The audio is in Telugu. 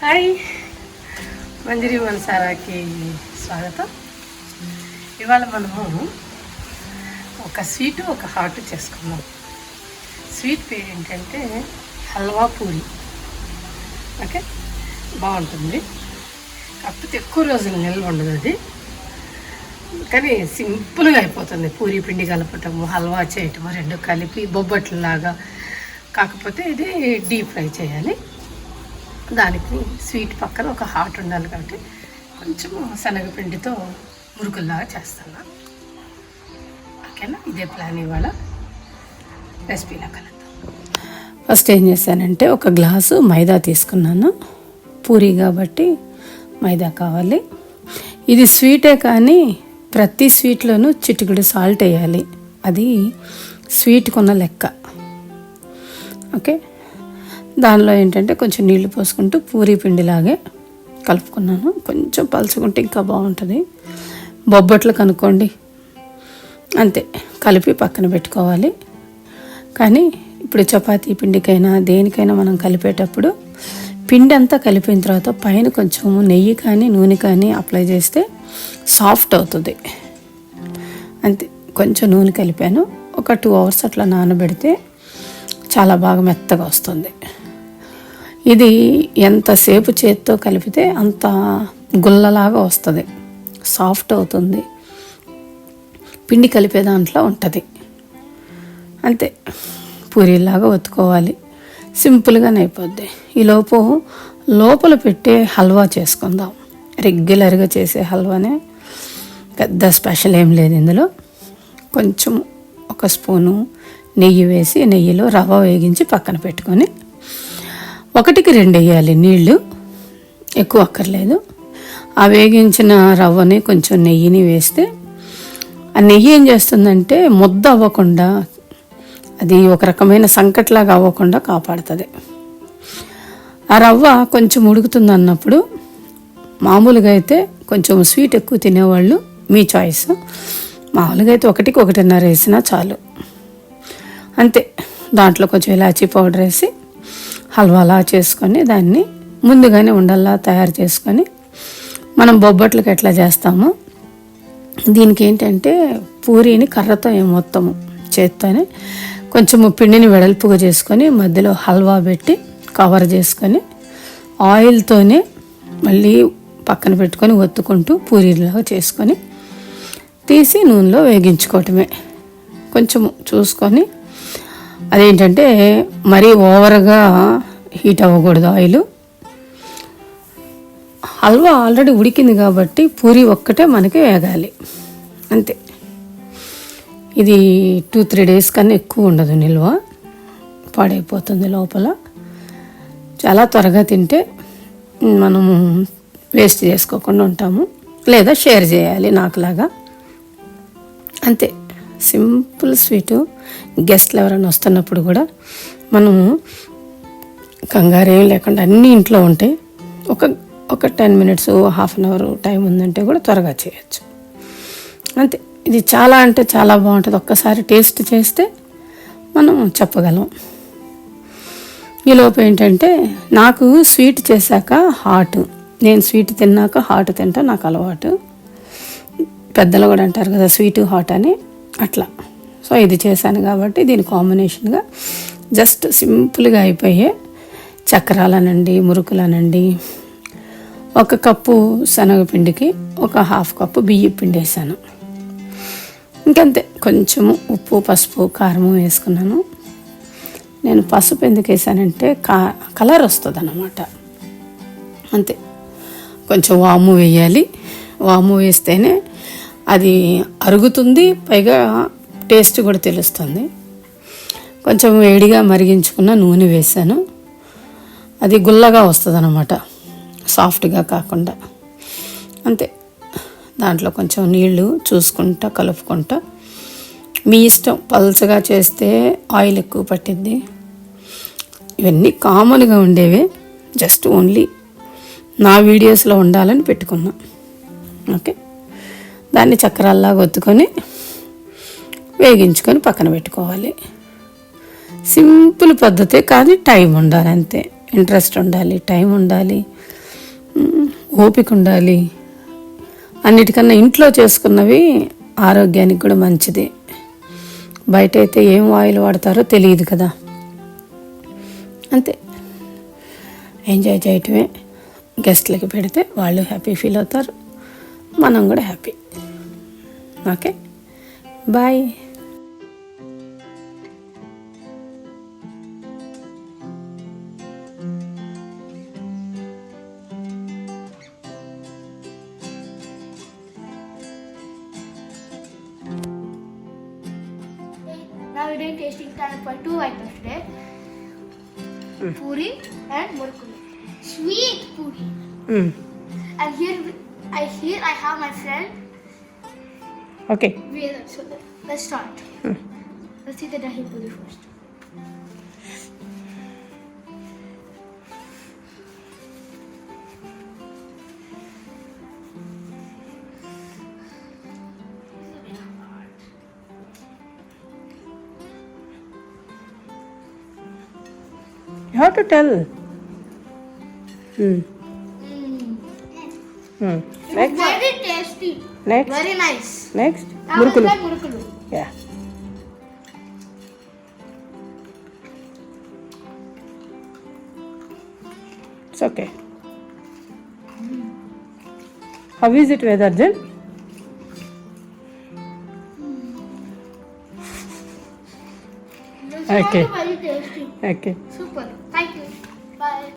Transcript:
హాయ్, మంజరి మనసారాకి స్వాగతం. ఇవాళ మనము ఒక స్వీటు ఒక హాట్ చేసుకున్నాం. స్వీట్ పేరు ఏంటంటే హల్వా పూరి. ఓకే, బాగుంటుంది, కాకపోతే ఎక్కువ రోజులు నిల్వ ఉండదు అది, కానీ సింపుల్గా అయిపోతుంది. పూరి పిండి కలపటము, హల్వా చేయటము రెండు కలిపి బొబ్బట్లలాగా. కాకపోతే ఇది డీప్ ఫ్రై చేయాలి. దానికి స్వీట్ పక్కన ఒక హాట్ ఉండాలి కాబట్టి కొంచెం శనగపిండితో మురుకుల్లాగా చేస్తాను. ఓకేనా, ఇదే ప్లాన్. ఇవాళ రెసిపీలా కలుద్దాం. ఫస్ట్ ఏం చేశానంటే ఒక గ్లాసు మైదా తీసుకున్నాను. పూరి కాబట్టి మైదా కావాలి. ఇది స్వీటే కానీ ప్రతి స్వీట్లోనూ చిటికెడు సాల్ట్ వేయాలి. అది స్వీట్కి ఉన్న లెక్క. ఓకే, దానిలో ఏంటంటే కొంచెం నీళ్లు పోసుకుంటూ పూరీ పిండిలాగే కలుపుకున్నాను. కొంచెం పలుచుకుంటే ఇంకా బాగుంటుంది. బొబ్బట్లు కనుక్కోండి, అంతే, కలిపి పక్కన పెట్టుకోవాలి. కానీ ఇప్పుడు చపాతీ పిండికైనా దేనికైనా మనం కలిపేటప్పుడు పిండి అంతా కలిపిన తర్వాత పైన కొంచెం నెయ్యి కానీ నూనె కానీ అప్లై చేస్తే సాఫ్ట్ అవుతుంది. అంతే, కొంచెం నూనె కలిపాను. ఒక 2 hours అట్లా నానబెడితే చాలా బాగా మెత్తగా వస్తుంది. ఇది ఎంతసేపు చేతితో కలిపితే అంత గుల్లలాగా వస్తుంది, సాఫ్ట్ అవుతుంది. పిండి కలిపే దాంట్లో ఉంటుంది. అంతే, పూరీలాగా ఒత్తుకోవాలి. సింపుల్గానే అయిపోద్ది. ఈలోపు లోపల పెట్టే హల్వా చేసుకుందాం. రెగ్యులర్గా చేసే హల్వానే, పెద్ద స్పెషల్ ఏం లేదు ఇందులో. కొంచెం ఒక స్పూను నెయ్యి వేసి నెయ్యిలో రవ్వ వేగించి పక్కన పెట్టుకొని 1కి 2 వేయాలి నీళ్ళు, ఎక్కువ అక్కర్లేదు. ఆ వేగించిన రవ్వని కొంచెం నెయ్యిని వేస్తే ఆ నెయ్యి ఏం చేస్తుందంటే ముద్ద అవ్వకుండా, అది ఒక రకమైన సంకట్లాగా అవ్వకుండా కాపాడుతుంది. ఆ రవ్వ కొంచెం ఉడుకుతుంది అన్నప్పుడు, మామూలుగా అయితే కొంచెం స్వీట్ ఎక్కువ తినేవాళ్ళు మీ చాయిస్, మామూలుగా అయితే 1కి 1.5 వేసినా చాలు. అంతే, దాంట్లో కొంచెం ఇలాచీ పౌడర్ వేసి హల్వాలా చేసుకొని దాన్ని ముందుగానే ఉండల్లా తయారు చేసుకొని మనం బొబ్బట్లకి ఎట్లా చేస్తామో దీనికి ఏంటంటే పూరీని కర్రతో మొత్తము చేత్తోనే కొంచెం పిండిని వెడల్పుగా చేసుకొని మధ్యలో హల్వా పెట్టి కవర్ చేసుకొని ఆయిల్తోనే మళ్ళీ పక్కన పెట్టుకొని ఒత్తుకుంటూ పూరీలాగా చేసుకొని తీసి నూనెలో వేగించుకోవటమే. కొంచెం చూసుకొని, అదేంటంటే మరీ ఓవర్గా హీట్ అవ్వకూడదు ఆయిల్. హల్వా ఆల్రెడీ ఉడికింది కాబట్టి పూరి ఒక్కటే మనకి వేగాలి, అంతే. ఇది 2-3 days కన్నా ఎక్కువ ఉండదు నిల్వ, పాడైపోతుంది లోపల. చాలా త్వరగా తింటే మనము వేస్ట్ చేసుకోకుండా ఉంటాము, లేదా షేర్ చేయాలి నాకులాగా. అంతే, సింపుల్ స్వీటు. గెస్ట్లు ఎవరైనా వస్తున్నప్పుడు కూడా మనము కంగారు ఏం లేకుండా అన్నీ ఇంట్లో ఉంటాయి. ఒక 10 minutes 1/2 hour టైం ఉందంటే కూడా త్వరగా చేయొచ్చు. అంతే, ఇది చాలా అంటే చాలా బాగుంటుంది. ఒక్కసారి టేస్ట్ చేస్తే మనం చెప్పగలం. ఈలోపు ఏంటంటే నాకు స్వీట్ చేశాక హాట్, నేను స్వీట్ తిన్నాక హాట్ తింటా, నాకు అలవాటు. పెద్దలు కూడా అంటారు కదా స్వీట్ హాట్ అని, అట్లా. సో ఇది చేశాను కాబట్టి దీని కాంబినేషన్గా జస్ట్ సింపుల్గా అయిపోయే చక్రాలనండి, మురుకులనండి. 1 కప్పు శనగపిండికి 1/2 కప్పు బియ్యం పిండి వేసాను. ఇంకంతే, కొంచెము ఉప్పు, పసుపు, కారము వేసుకున్నాను. నేను పసుపు ఎందుకు వేసానంటే కలర్ వస్తుంది అన్నమాట. అంతే, కొంచెం వాము వేయాలి. వాము వేస్తేనే అది అరుగుతుంది, పైగా టేస్ట్ కూడా తెలుస్తుంది. కొంచెం వేడిగా మరిగించుకున్న నూనె వేసాను. అది గుల్లగా వస్తుంది అన్నమాట, సాఫ్ట్గా కాకుండా. అంతే, దాంట్లో కొంచెం నీళ్లు చూసుకుంటా కలుపుకుంటా. మీ ఇష్టం, పల్చగా చేస్తే ఆయిల్ ఎక్కువ పట్టింది. ఇవన్నీ కామన్గా ఉండేవే, జస్ట్ ఓన్లీ నా వీడియోస్లో ఉండాలని పెట్టుకున్నా. ఓకే, దాన్ని చక్రాల్లాగా ఒత్తుకొని వేగించుకొని పక్కన పెట్టుకోవాలి. సింపుల్ పద్ధతే, కానీ టైం ఉండాలి, అంతే. ఇంట్రెస్ట్ ఉండాలి, టైం ఉండాలి. ఓపిక ఉండాలి. అన్నిటికన్నా ఇంట్లో చేసుకున్నవి ఆరోగ్యానికి కూడా మంచిది. బయట అయితే ఏం ఆయిల్ వాడతారో తెలియదు కదా. అంతే, ఎంజాయ్ చేయటమే. గెస్ట్లకి పెడితే వాళ్ళు హ్యాపీ ఫీల్ అవుతారు, మనం కూడా happy. Okay, bye. Now we're doing tasting time for 2 items today. Puri and murkulu. Sweet puri. And here I have my friend okay, Vedan. So let's start. Let's see the dahi puri first. You have to tell. Next, Very tasty. Next, Very nice. Next Now మురుకులు. let's try murkulu. Yeah, it's okay. How is it వేదార్జన్? This is Okay. also very tasty. Okay. Super. Thank you. Bye.